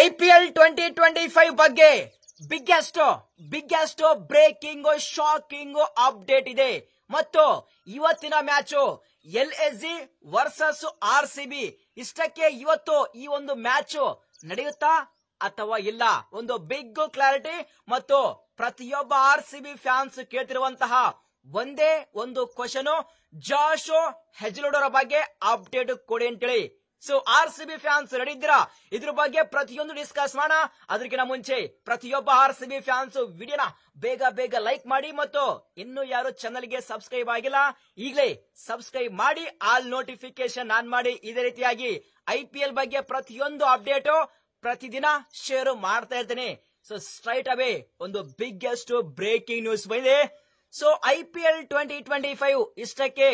IPL 2025 ಬಗ್ಗೆ biggest breaking shocking update ಇದೆ ಮತ್ತು ಇವತ್ತಿನ ಮ್ಯಾಚ್ LSG ವರ್ಸಸ್ RCB ಇಷ್ಟಕ್ಕೆ ಇವತ್ತು ಈ ಒಂದು ಮ್ಯಾಚ್ ನಡೆಯುತ್ತಾ ಅಥವಾ ಇಲ್ಲ ಒಂದು ಬಿಗ್ ಕ್ಲಾರಿಟಿ ಮತ್ತು ಪ್ರತಿಯೊಬ್ಬ RCB ಫ್ಯಾನ್ಸ್ ಕೇಳ್ತಿರುವಂತಹ ಒಂದೇ ಒಂದು ಕ್ವಶನ್ ಜಾಶ್ ಹೆಜ್ಲುಡ್ ಅವರ ಬಗ್ಗೆ ಅಪ್ಡೇಟ್ ಕೊಡಿ ಅಂತೇಳಿ. ಸೊ RCB ಫ್ಯಾನ್ಸ್ ರೆಡಿ ಇದ್ದೀರಾ? ಇದ್ರ ಬಗ್ಗೆ ಪ್ರತಿಯೊಂದು ಡಿಸ್ಕಸ್ ಮಾಡೋಣ. ಅದಕ್ಕಿಂತ ಮುಂಚೆ ಪ್ರತಿಯೊಬ್ಬ RCB ಫ್ಯಾನ್ಸ್ ವಿಡಿಯೋನ ಬೇಗ ಲೈಕ್ ಮಾಡಿ ಮತ್ತು ಇನ್ನು ಯಾರು ಚಾನಲ್ ಗೆ ಸಬ್ಸ್ಕ್ರೈಬ್ ಆಗಿಲ್ಲ ಈಗಲೇ ಸಬ್ಸ್ಕ್ರೈಬ್ ಮಾಡಿ, ಆಲ್ ನೋಟಿಫಿಕೇಶನ್ ಆನ್ ಮಾಡಿ. ಇದೇ ರೀತಿಯಾಗಿ IPL ಬಗ್ಗೆ ಪ್ರತಿಯೊಂದು ಅಪ್ಡೇಟ್ ಪ್ರತಿದಿನ ಶೇರ್ ಮಾಡ್ತಾ ಇರ್ತೇನೆ. ಸೊ ಸ್ಟ್ರೈಟ್ ಅವೇ ಒಂದು ಬಿಗ್ಗೆಸ್ಟ್ ಬ್ರೇಕಿಂಗ್ ನ್ಯೂಸ್ ಬಂದಿದೆ. ಸೊ IPL 2025 ಇಷ್ಟಕ್ಕೆ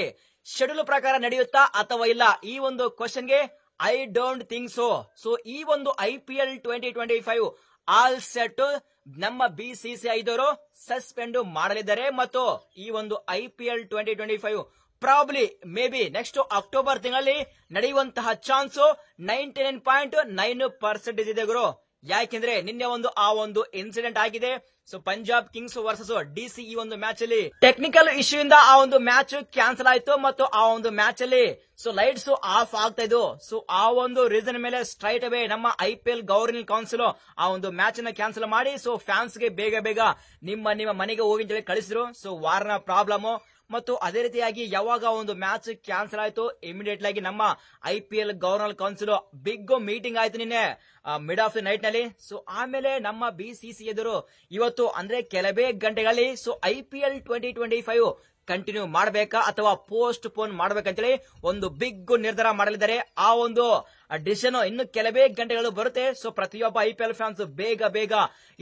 ಶೆಡ್ಯೂಲ್ ಪ್ರಕಾರ ನಡೆಯುತ್ತಾ ಅಥವಾ ಇಲ್ಲ ಈ ಒಂದು ಕ್ವಶನ್ಗೆ ಐ ಡೋಂಟ್ ಥಿಂಕ್ ಸೊ ಈ ಒಂದು IPL 2025 ಆಲ್ ಸೆಟ್ ನಮ್ಮ BCCI ದವರು ಸಸ್ಪೆಂಡ್ ಮಾಡಲಿದ್ದಾರೆ ಮತ್ತು ಈ ಒಂದು IPL 2025 probably may be next October ತಿಂಗಳಲ್ಲಿ ನಡೆಯುವಂತಹ ಚಾನ್ಸ್ 99.9% ಇದೆ ಗುರು. ಯಾಕೆಂದ್ರೆ ನಿನ್ನೆ ಆ ಒಂದು ಇನ್ಸಿಡೆಂಟ್ ಆಗಿದೆ. So Punjab Kings versus DC ಈ ಒಂದು ಮ್ಯಾಚ್ ಅಲ್ಲಿ ಟೆಕ್ನಿಕಲ್ ಇಶ್ಯೂ ಇಂದ ಆ ಒಂದು ಮ್ಯಾಚ್ ಕ್ಯಾನ್ಸಲ್ ಆಯ್ತು ಮತ್ತು ಆ ಒಂದು ಮ್ಯಾಚ್ ಅಲ್ಲಿ ಸೊ ಲೈಟ್ಸ್ ಆಫ್ ಆಗ್ತಾ ಇದ್ದು. ಸೊ ಆ ಒಂದು ರೀಸನ್ ಮೇಲೆ ಸ್ಟ್ರೈಟ್ ಅವೇ ನಮ್ಮ IPL ಗವರ್ನಿಂಗ್ ಕೌನ್ಸಿಲ್ ಆ ಒಂದು ಮ್ಯಾಚ್ ನ ಕ್ಯಾನ್ಸಲ್ ಮಾಡಿ ಸೊ ಫ್ಯಾನ್ಸ್ ಗೆ ಬೇಗ ನಿಮ್ಮ ಮನೆಗೆ ಹೋಗಿ ಅಂತ ಹೇಳಿ ಕಳಿಸಿದ್ರು. ಸೊ ವಾರ್ನ ಪ್ರಾಬ್ಲಮ್ ಮತ್ತು ಅದೇ ರೀತಿಯಾಗಿ ಯಾವಾಗ ಒಂದು ಮ್ಯಾಚ್ ಕ್ಯಾನ್ಸಲ್ ಆಯ್ತು ಇಮಿಡಿಯೇಟ್ ಆಗಿ ನಮ್ಮ IPL governor council big meeting ಆಯ್ತು ನಿನ್ನೆ ಮಿಡ್ ಆಫ್ ದ ನೈಟ್ ನಲ್ಲಿ. ಸೊ ಆಮೇಲೆ ನಮ್ಮ BCCI ಎದುರು ಇವತ್ತು ಅಂದ್ರೆ ಕೆಲವೇ ಗಂಟೆಗಳಲ್ಲಿ ಸೊ IPL 2025 ಕಂಟಿನ್ಯೂ ಮಾಡಬೇಕಾ ಅಥವಾ ಪೋಸ್ಟ್ ಪೋನ್ ಮಾಡ್ಬೇಕಂತೇಳಿ ಒಂದು ಬಿಗ್ ನಿರ್ಧಾರ ಮಾಡಲಿದ್ದಾರೆ. ಆ ಒಂದು ಡಿಸಿಷನ್ ಇನ್ನು ಕೆಲವೇ ಗಂಟೆಗಳು ಬರುತ್ತೆ. ಸೊ ಪ್ರತಿಯೊಬ್ಬ IPL ಫ್ಯಾನ್ಸ್ ಬೇಗ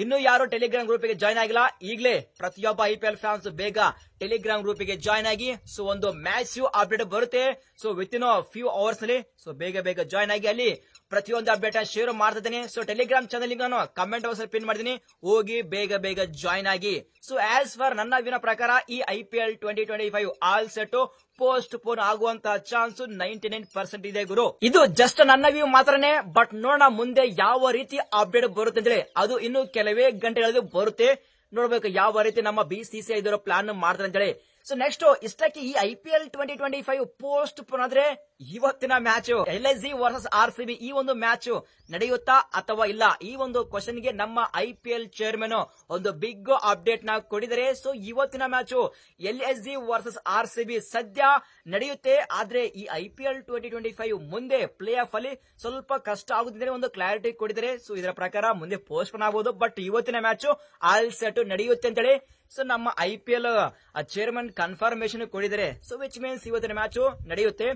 ಇನ್ನು ಯಾರು ಟೆಲಿಗ್ರಾಮ್ ಗ್ರೂಪ್ ಗೆ ಜಾಯ್ನ್ ಆಗಿಲ್ಲ ಈಗಲೇ ಪ್ರತಿಯೊಬ್ಬ IPL ಫ್ಯಾನ್ಸ್ ಬೇಗ ಟೆಲಿಗ್ರಾಮ್ ಗ್ರೂಪ್ ಗೆ ಜಾಯ್ನ್ ಆಗಿ ಸೊ ಒಂದು ಮ್ಯಾಸಿವ್ ಅಪ್ಡೇಟ್ ಬರುತ್ತೆ. So with in few hours ನಲ್ಲಿ ಸೊ ಬೇಗ ಜಾಯ್ನ್ ಆಗಿ ಅಲ್ಲಿ ಪ್ರತಿಯೊಂದು ಅಪ್ಡೇಟ್ ಶೇರ್ ಮಾಡ್ತಿದ್ದೀನಿ. ಸೊ ಟೆಲಿಗ್ರಾಮ್ ಚಾನಲ್ ನಾನು ಕಮೆಂಟ್ ಬಾಕ್ಸ್ ಪಿನ್ ಮಾಡಿದೀನಿ, ಹೋಗಿ ಬೇಗ ಜಾಯ್ನ್ ಆಗಿ. ಸೊ ಆಸ್ ಫರ್ ನನ್ನ ವಿನ ಪ್ರಕಾರ ಈ IPL 2025 all set post phone ಆಗುವಂತಹ ಚಾನ್ಸ್ 99% ಇದೆ ಗುರು. ಇದು ಜಸ್ಟ್ ನನ್ನ ವ್ಯೂ ಮಾತ್ರನೇ, ಬಟ್ ನೋಡೋಣ ಮುಂದೆ ಯಾವ ರೀತಿ ಅಪ್ಡೇಟ್ ಬರುತ್ತೆ ಅಂತೇಳಿ. ಅದು ಇನ್ನು ಕೆಲವೇ ಗಂಟೆಗಳಲ್ಲಿ ಬರುತ್ತೆ, ನೋಡ್ಬೇಕು ಯಾವ ರೀತಿ ನಮ್ಮ BCCI ಇದರ ಪ್ಲಾನ್ ಮಾಡ್ತಾರೆ ಅಂತೇಳಿ. ಸೊ ನೆಕ್ಸ್ಟ್ ಇಷ್ಟಕ್ಕೆ ಈ IPL 2025 ಪೋಸ್ಟ್ ಪೋನ್ ಆದ್ರೆ ಇವತ್ತಿನ ಮ್ಯಾಚ್ LSG ವರ್ಸಸ್ RCB ಈ ಒಂದು ಮ್ಯಾಚ್ ನಡೆಯುತ್ತಾ ಅಥವಾ ಇಲ್ಲ ಈ ಒಂದು ಕ್ವಶನ್ ಗೆ ನಮ್ಮ IPL ಚೇರ್ಮನ್ ಒಂದು ಬಿಗ್ ಅಪ್ಡೇಟ್ ನ ಕೊಟ್ಟಿದ್ದಾರೆ. ಸೊ ಇವತ್ತಿನ ಮ್ಯಾಚ್ LSG ವರ್ಸಸ್ RCB ಸದ್ಯ ನಡೆಯುತ್ತೆ, ಆದ್ರೆ ಈ IPL 2025 ಮುಂದೆ ಪ್ಲೇ ಆಫ್ ಅಲ್ಲಿ ಸ್ವಲ್ಪ ಕಷ್ಟ ಆಗುತ್ತಿದೆ ಒಂದು ಕ್ಲಾರಿಟಿ ಕೊಟ್ಟಿದ್ದಾರೆ. ಸೊ ಇದರ ಪ್ರಕಾರ ಮುಂದೆ ಪೋಸ್ಟ್ ಪೋನ್ ಆಗಬಹುದು, ಬಟ್ ಇವತ್ತಿನ ಮ್ಯಾಚ್ ಆಲ್ ಸೆಟ್ ನಡೆಯುತ್ತೆ ಅಂತೇಳಿ ಸೊ ನಮ್ಮ IPL ಚೇರ್ಮನ್ ಕನ್ಫರ್ಮೇಶನ್ ಕೊಟ್ಟಿದ್ದಾರೆ. ಸೊ ವಿಚ್ ಮೀನ್ಸ್ ಇವತ್ತಿನ ಮ್ಯಾಚ್ ನಡೆಯುತ್ತೆ.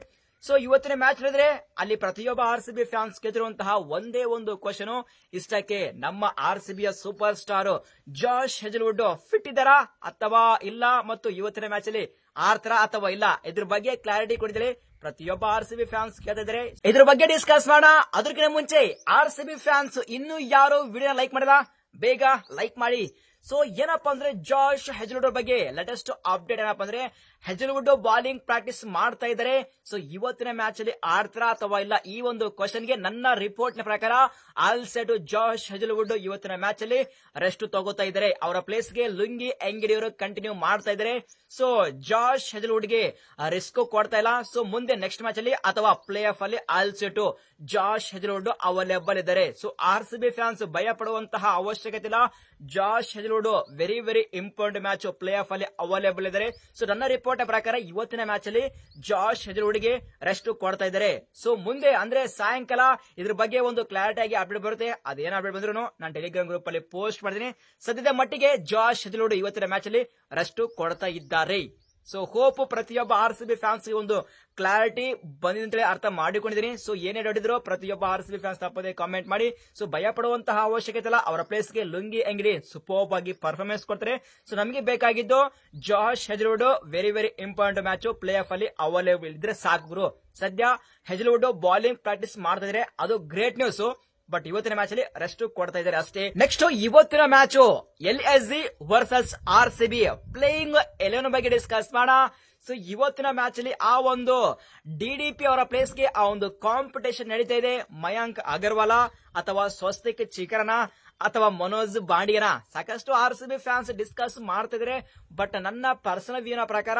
ಸೊ ಇವತ್ತಿನ ಮ್ಯಾಚ್ ನಡೆದ್ರೆ ಅಲ್ಲಿ ಪ್ರತಿಯೊಬ್ಬ RCB ಫ್ಯಾನ್ಸ್ ಕೇಳಿರುವಂತಹ ಒಂದೇ ಒಂದು ಕ್ವಶನ್, ಇಷ್ಟಕ್ಕೆ ನಮ್ಮ RCB super star Josh Hazlewood fit ಇದ್ದಾರಾ ಅಥವಾ ಇಲ್ಲ ಮತ್ತು ಇವತ್ತಿನ ಮ್ಯಾಚ್ ಅಲ್ಲಿ ಆಡ್ತಾರಾ ಅಥವಾ ಇಲ್ಲ ಇದ್ರ ಬಗ್ಗೆ ಕ್ಲಾರಿಟಿ ಕೊಟ್ಟಿದ್ದಾರೆ. ಪ್ರತಿಯೊಬ್ಬ RCB ಫ್ಯಾನ್ಸ್ ಕೇಳ್ತಾ ಇದ್ದಾರೆ, ಇದ್ರ ಬಗ್ಗೆ ಡಿಸ್ಕಸ್ ಮಾಡೋಣ. ಅದಕ್ಕಿಂತ ಮುಂಚೆ RCB ಫ್ಯಾನ್ಸ್ ಇನ್ನು ಯಾರು ವಿಡಿಯೋ ಲೈಕ್ ಮಾಡಿಲ್ಲ ಬೇಗ ಲೈಕ್ ಮಾಡಿ. ಸೊ ಏನಪ್ಪಾ ಅಂದ್ರೆ ಜಾಶ್ ಹೆಜ್ಲ್ವುಡ್ ಬಗ್ಗೆ ಲೇಟೆಸ್ಟ್ ಅಪ್ಡೇಟ್ ಏನಪ್ಪಾ ಅಂದ್ರೆ ಹೆಜ್ಲ್ವುಡ್ ಬಾಲಿಂಗ್ ಪ್ರಾಕ್ಟೀಸ್ ಮಾಡ್ತಾ ಇದ್ದಾರೆ. ಸೊ ಇವತ್ತಿನ ಮ್ಯಾಚ್ ಅಲ್ಲಿ ಆಡ್ತಾರಾ ಅಥವಾ ಇಲ್ಲ ಈ ಒಂದು ಕ್ವಶನ್ ಗೆ ನನ್ನ ರಿಪೋರ್ಟ್ ನ ಪ್ರಕಾರ ಆಲ್ ಸೆಟ್ ಜಾಶ್ ಹೆಜ್ಲ್ವುಡ್ ಇವತ್ತಿನ ಮ್ಯಾಚ್ ಅಲ್ಲಿ ರೆಸ್ಟ್ ತಗೋತಾ ಇದ್ದಾರೆ. ಅವರ ಪ್ಲೇಸ್ ಗೆ ಲುಂಗಿ ಎಂಗಿಡಿ ಅವರು ಕಂಟಿನ್ಯೂ ಮಾಡ್ತಾ ಇದ್ದಾರೆ. ಸೊ ಜಾಶ್ ಹೆಜ್ಲ್ವುಡ್ ಗೆ ರಿಸ್ಕ್ ಕೊಡ್ತಾ ಇಲ್ಲ. ಸೊ ಮುಂದೆ ನೆಕ್ಸ್ಟ್ ಮ್ಯಾಚ್ ಅಲ್ಲಿ ಅಥವಾ ಪ್ಲೇ ಆಫ್ ಅಲ್ಲಿ all set Josh Hazlewood available ಇದ್ದಾರೆ. ಸೊ RCB ಫ್ಯಾನ್ಸ್ ಭಯ ಪಡುವಂತಹ ಅವಶ್ಯಕತೆ ಇಲ್ಲ. Josh Hazlewood very important match play off ಅಲ್ಲಿ ಅವೈಲೇಬಲ್ ಇದ್ದಾರೆ. ಸೊ ನನ್ನ ರಿಪೋರ್ಟ್ ಪ್ರಕಾರ ಇವತ್ತಿನ ಮ್ಯಾಚ್ ಅಲ್ಲಿ ಜಾಶ್ ಹೆಜ್ಲ್ವುಡ್ ಗೆ ರೆಸ್ಟ್ ಕೊಡ್ತಾ ಇದ್ದಾರೆ. ಸೊ ಮುಂದೆ ಅಂದ್ರೆ ಸಾಯಂಕಾಲ ಇದ್ರ ಬಗ್ಗೆ ಒಂದು ಕ್ಲಾರಿಟಿ ಆಗಿ ಅಪ್ಡೇಟ್ ಬರುತ್ತೆ. ಅದೇನ್ ಅಪ್ಡೇಟ್ ಬಂದ್ರು ನಾನು ಟೆಲಿಗ್ರಾಮ್ ಗ್ರೂಪ್ ಅಲ್ಲಿ ಪೋಸ್ಟ್ ಮಾಡಿದೀನಿ. ಸದ್ಯದ ಮಟ್ಟಿಗೆ ಜಾಶ್ ಹೆಜ್ಲ್ವುಡ್ ಇವತ್ತಿನ ಮ್ಯಾಚ್ ಅಲ್ಲಿ ರೆಸ್ಟ್ ಕೊಡ್ತಾ ಇದ್ದಾರೆ. ಸೊ ಹೋಪ್ ಪ್ರತಿಯೊಬ್ಬ RCB ಫ್ಯಾನ್ಸ್ ಒಂದು ಕ್ಲಾರಿಟಿ ಬಂದಿದೆ ಅಂತ ಅರ್ಥ ಮಾಡಿಕೊಂಡಿದ್ದೀನಿ. ಸೊ ಏನೇ ನೋಡಿದ್ರು ಪ್ರತಿಯೊಬ್ಬ RCB ಫ್ಯಾನ್ಸ್ ತಪ್ಪದೆ ಕಾಮೆಂಟ್ ಮಾಡಿ. ಸೊ ಭಯ ಪಡುವಂತಹ ಅವಶ್ಯಕತೆ ಇಲ್ಲ. ಅವರ ಪ್ಲೇಸ್ ಗೆ ಲುಂಗಿ ಅಂಗಡಿ ಸೂಪರ್ ಆಗಿ ಪರ್ಫಾರ್ಮೆನ್ಸ್ ಕೊಡ್ತಾರೆ. ಸೊ ನಮಗೆ ಬೇಕಾಗಿದ್ದು Josh Hazlewood very important match play off ಅಲ್ಲಿ ಅವೈಲೇಬಲ್ ಇದ್ರೆ ಸಾಕು ಗುರು. ಸದ್ಯ ಹೆಜ್ಲ್ವುಡ್ ಬಾಲಿಂಗ್ ಪ್ರಾಕ್ಟೀಸ್ ಮಾಡ್ತಾ ಇದ್ರೆ ಅದು ಗ್ರೇಟ್ ನ್ಯೂಸ್, ಬಟ್ ಇವತ್ತಿನ ಮ್ಯಾಚ್ ಅಲ್ಲಿ ರೆಸ್ಟ್ ಕೊಡ್ತಾ ಇದ್ದಾರೆ ಅಷ್ಟೇ. ನೆಕ್ಸ್ಟ್ ಇವತ್ತಿನ match LSG versus RCB playing 11 ಬಗ್ಗೆ ಡಿಸ್ಕಸ್ ಮಾಡೋಣ. ಸೊ ಇವತ್ತಿನ ಮ್ಯಾಚ್ ಅಲ್ಲಿ ಆ ಒಂದು ಡಿಡಿಪಿ ಅವರ ಪ್ಲೇಸ್ ಗೆ ಆ ಒಂದು ಕಾಂಪಿಟೇಷನ್ ನಡೀತಾ ಇದೆ. ಮಯಾಂಕ್ ಅಗರ್ವಾಲ ಅಥವಾ ಸ್ವಸ್ತಿಕ್ ಚಿಕರನ ಅಥವಾ ಮನೋಜ್ ಬಾಂಡಿಯನ ಸಾಕಷ್ಟು RCB ಫ್ಯಾನ್ಸ್ ಡಿಸ್ಕಸ್ ಮಾಡ್ತಿದ್ರೆ. ಬಟ್ ನನ್ನ ಪರ್ಸನಲ್ ವ್ಯೂನ ಪ್ರಕಾರ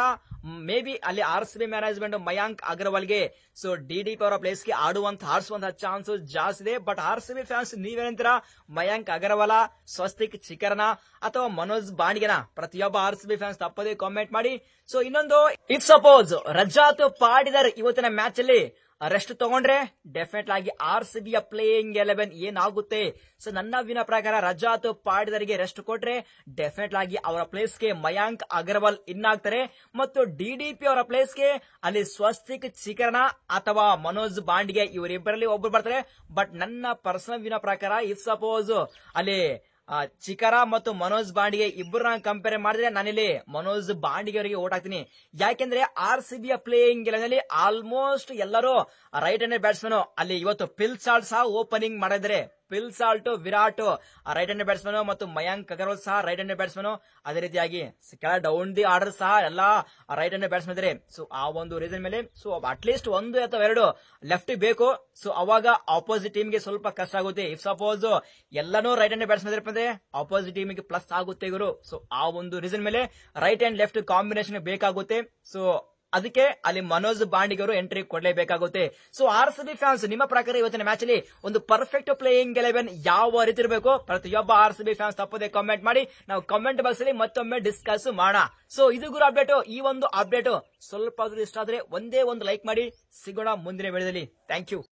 ಮೇ ಬಿ ಅಲ್ಲಿ RCB ಮ್ಯಾನೇಜ್ಮೆಂಟ್ ಮಯಾಂಕ್ ಅಗರ್ವಾಲ್ಗೆ ಸೊ ಡಿಡಿಪಿ ಅವರ ಪ್ಲೇಸ್ ಗೆ ಆಡಿಸುವಂತಹ ಚಾನ್ಸ್ ಜಾಸ್ತಿ ಇದೆ. ಬಟ್ RCB ಫ್ಯಾನ್ಸ್ ನೀವೇನಂತೀರಾ? ಮಯಾಂಕ್ ಅಗರ್ವಾಲ, ಸ್ವಸ್ತಿಕ್ ಚಿಕರನ ಅಥವಾ ಮನೋಜ್ ಬಾಂಡಿಯನ? ಪ್ರತಿಯೊಬ್ಬ RCB ಫ್ಯಾನ್ಸ್ ತಪ್ಪದೇ ಕಾಮೆಂಟ್ ಮಾಡಿ. ಸೊ ಇನ್ನೊಂದು, ಇಫ್ ಸಪೋಸ್ ರಜಾತ್ ಪಾಡಿದರ್ ಇವತ್ತಿನ ಮ್ಯಾಚ್ ಅಲ್ಲಿ ರೆಸ್ಟ್ ತಗೊಂಡ್ರೆ ಡೆಫಿನೆಟ್ ಆಗಿ RCB ಯ ಪ್ಲೇಯಿಂಗ್ 11 ಏನಾಗುತ್ತೆ? ಸೊ ನನ್ನ ವಿನ ಪ್ರಕಾರ ರಜಾತ್ ಪಾಡಿದರಿಗೆ ರೆಸ್ಟ್ ಕೊಟ್ರೆ ಡೆಫಿನೆಟ್ ಆಗಿ ಅವರ ಪ್ಲೇಸ್ ಗೆ ಮಯಾಂಕ್ ಅಗರ್ವಾಲ್ ಇನ್ ಆಗ್ತಾರೆ ಮತ್ತು ಡಿಡಿಪಿ ಅವರ ಪ್ಲೇಸ್ ಗೆ ಅಲ್ಲಿ ಸ್ವಸ್ತಿಕ್ ಚಿಕರನ ಅಥವಾ ಮನೋಜ್ ಬಾಂಡಿಗೆ ಇವರಿಬ್ಬರಲ್ಲಿ ಒಬ್ರು ಬರ್ತಾರೆ. ಬಟ್ ನನ್ನ ಪರ್ಸನಲ್ ವಿನ ಪ್ರಕಾರ ಇಫ್ ಸಪೋಸ್ ಅಲ್ಲಿ ಚಿಕರ ಮತ್ತು ಮನೋಜ್ ಬಾಂಡಿಗೆ ಇಬ್ಬರನ್ನ ಕಂಪೇರ್ ಮಾಡಿದ್ರೆ ನಾನಿಲ್ಲಿ ಮನೋಜ್ ಬಾಂಡಿಗೆ ಅವರಿಗೆ ಓಟ್ ಹಾಕ್ತೀನಿ. ಯಾಕೆಂದ್ರೆ RCB ಯ ಪ್ಲೇಯಿಂಗ್ ಗೆಲದಲ್ಲಿ ಆಲ್ಮೋಸ್ಟ್ ಎಲ್ಲರೂ ರೈಟ್ ಹ್ಯಾಂಡೆಡ್ ಬ್ಯಾಟ್ಸ್ಮನ್. ಅಲ್ಲಿ ಇವತ್ತು ಪಿಲ್ ಸಾಲ್ಟ್ ಸಹ ಓಪನಿಂಗ್ ಮಾಡಿದ್ರೆ, Phil Salt, Virat right handed batsman ಮತ್ತು ಮಯಾಂಕ್ ಅಗರ್ವಾಲ್ ಸಹ ರೈಟ್ ಹ್ಯಾಂಡೆಡ್ ಬ್ಯಾಟ್ಸ್ಮನ್. ಅದೇ ರೀತಿಯಾಗಿ ಕೆಳ ಡೌನ್ ದಿ ಆರ್ಡರ್ ಸಹ ಎಲ್ಲಾ ರೈಟ್ ಹ್ಯಾಂಡೆಡ್ ಬ್ಯಾಟ್ಸ್ಮನ್ ಇದ್ದಾರೆ. ಸೊ ಆ ಒಂದು ರೀಸನ್ ಮೇಲೆ ಸೊ ಅಟ್ಲೀಸ್ಟ್ ಒಂದು ಅಥವಾ ಎರಡು ಲೆಫ್ಟ್ ಬೇಕು. ಸೊ ಅವಾಗ ಆಪೋಸಿಟ್ ಟೀಮ್ ಗೆ ಸ್ವಲ್ಪ ಕಷ್ಟ ಆಗುತ್ತೆ. ಇಫ್ ಸಪೋಸ್ ಎಲ್ಲಾನು ರೈಟ್ ಹ್ಯಾಂಡೆಡ್ ಬ್ಯಾಟ್ಸ್ಮನ್ ಇದ್ರೆ ಆಪೋಸಿಟ್ ಟೀಮ್ ಗೆ ಪ್ಲಸ್ ಆಗುತ್ತೆ ಇವರು. ಸೊ ಆ ಒಂದು ರೀಸನ್ ಮೇಲೆ ರೈಟ್ ಅಂಡ್ ಲೆಫ್ಟ್ ಕಾಂಬಿನೇಷನ್ ಬೇಕಾಗುತ್ತೆ. ಸೊ ಅದಕ್ಕೆ ಅಲ್ಲಿ ಮನೋಜ್ ಬಾಂಡಿಗೆ ಅವರು ಎಂಟ್ರಿ ಕೊಡಲೇಬೇಕಾಗುತ್ತೆ. ಸೊ RCB ಫ್ಯಾನ್ಸ್ ನಿಮ್ಮ ಪ್ರಕಾರ ಇವತ್ತಿನ ಮ್ಯಾಚ್ ಅಲ್ಲಿ ಒಂದು ಪರ್ಫೆಕ್ಟ್ ಪ್ಲೇಯಿಂಗ್ 11 ಯಾವ ರೀತಿ ಇರಬೇಕು? ಪ್ರತಿಯೊಬ್ಬ RCB ಫ್ಯಾನ್ಸ್ ತಪ್ಪದೆ ಕಾಮೆಂಟ್ ಮಾಡಿ. ನಾವು ಕಾಮೆಂಟ್ ಬಾಕ್ಸ್ ಅಲ್ಲಿ ಮತ್ತೊಮ್ಮೆ ಡಿಸ್ಕಸ್ ಮಾಡೋಣ. ಸೊ ಇದು ಗುರು ಅಪ್ಡೇಟ್. ಈ ಒಂದು ಅಪ್ಡೇಟ್ ಸ್ವಲ್ಪ ಇಷ್ಟ ಆದ್ರೆ ಒಂದೇ ಒಂದು ಲೈಕ್ ಮಾಡಿ. ಸಿಗೋಣ ಮುಂದಿನ ವಿಡಿಯೋದಲ್ಲಿ. Thank you.